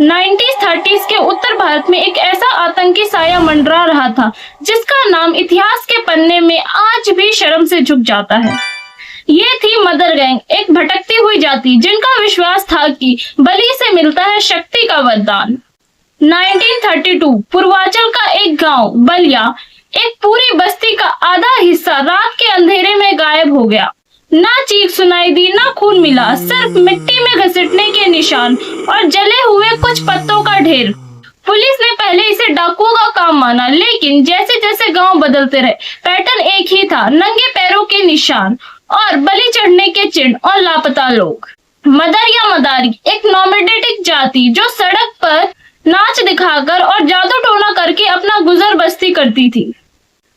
1930s के उत्तर भारत में एक ऐसा आतंकी साया मंडरा रहा था जिसका नाम इतिहास के पन्ने में आज भी शर्म से झुक जाता है। ये थी मदर गैंग, एक भटकती हुई जाति जिनका विश्वास था कि बलि से मिलता है शक्ति का वरदान। 1932 पूर्वांचल का एक गांव बलिया, एक पूरी बस्ती का आधा हिस्सा रात के अंधेरे में गायब हो गया। ना चीख सुनाई दी, ना खून मिला, सिर्फ मिट्टी में घसीटने के निशान और जले हुए कुछ पत्तों का ढेर। पुलिस ने पहले इसे डाकुओं का काम माना, लेकिन जैसे जैसे गांव बदलते रहे पैटर्न एक ही था, नंगे पैरों के निशान और बलि चढ़ने के चिन्ह और लापता लोग। मदर या मदारी एक नॉमेडेटिक जाति जो सड़क पर नाच दिखाकर और जादू टोना करके अपना गुजर बसती करती थी।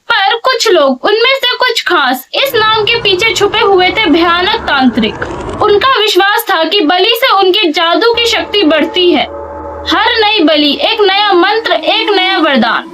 पर कुछ लोग, उनमें से कुछ खास, इस नाम के पीछे छुपे हुए थे भयानक तांत्रिक। उनका विश्वास था कि बलि से उनके जादू की शक्ति बढ़ती है। हर नई बलि एक नया मंत्र, एक नया वरदान।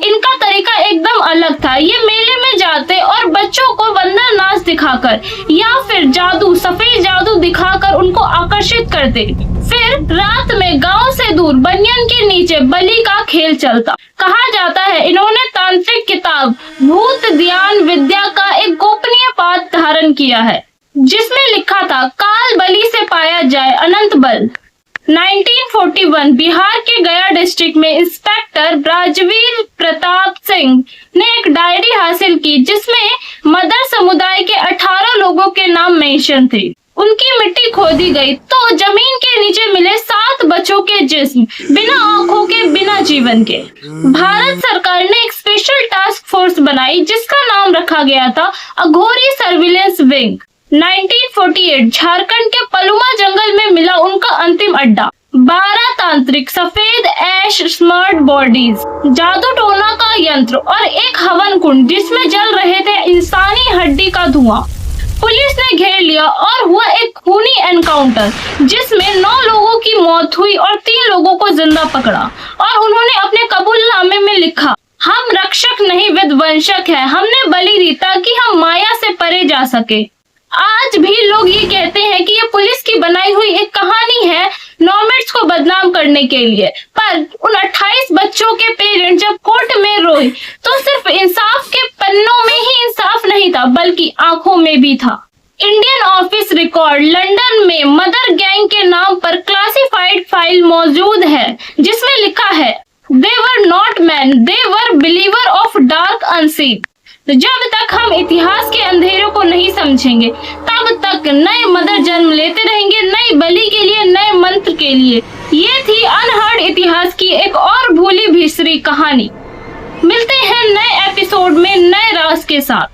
इनका तरीका एकदम अलग था। ये मेले में जाते और बच्चों को बंदर नाच दिखाकर या फिर जादू, सफेद जादू दिखाकर उनको आकर्षित करते। फिर रात में गांव से दूर बनियान के नीचे बलि का खेल चलता। कहा जाता है इन्होंने तांत्रिक किताब भूत ध्यान विद्या का एक गोपनीय पाठ धारण किया है, जिसमें लिखा था काल बलि से पाया जाए अनंत बल। 1941 बिहार के गया डिस्ट्रिक्ट में इंस्पेक्टर राजवीर प्रताप सिंह ने एक डायरी हासिल की जिसमें मदर समुदाय के 18 लोगों के नाम मेंशन थे। उनकी मिट्टी खोदी गई तो जमीन के नीचे मिले 7 बच्चों के जिस्म, बिना आंखों के, बिना जीवन के। भारत सरकार ने एक स्पेशल टास्क फोर्स बनाई जिसका नाम रखा गया था अघोरी सर्विलेंस विंग। 1948 झारखंड के पलुमा जंगल में मिला उनका अंतिम अड्डा। 12 तांत्रिक, सफेद ऐश, स्मार्ट बॉडीज, जादू टोना का यंत्र और एक हवन कुंड जिसमें जल रहे थे इंसानी हड्डी का धुआं। पुलिस ने घेर लिया और हुआ एक खूनी एनकाउंटर जिसमें 9 लोगों की मौत हुई और 3 लोगों को जिंदा पकड़ा। और उन्होंने अपने कबूलनामे में लिखा, हम रक्षक नहीं विध्वंसक है, हमने बलि दी ताकि हम माया से परे जा सके। आज भी लोग ये कहते हैं कि ये पुलिस की बनाई हुई एक कहानी है नॉमेड्स को बदनाम करने के लिए। पर उन 28 बच्चों के पेरेंट्स जब कोर्ट में रोए तो सिर्फ इंसाफ के पन्नों में ही इंसाफ नहीं था बल्कि आंखों में भी था। इंडियन ऑफिस रिकॉर्ड लंदन में मदर गैंग के नाम पर क्लासिफाइड फाइल मौजूद है जिसमें लिखा है they were not man, they were believer of dark unseen. जब तक हम इतिहास के अंधेरों को नहीं समझेंगे तब तक नए मदर जन्म लेते रहेंगे, नई बलि के लिए, नए मंत्र के लिए। ये थी अनहर्ड इतिहास की एक और भूली बिसरी कहानी। मिलते हैं नए एपिसोड में नए राज के साथ।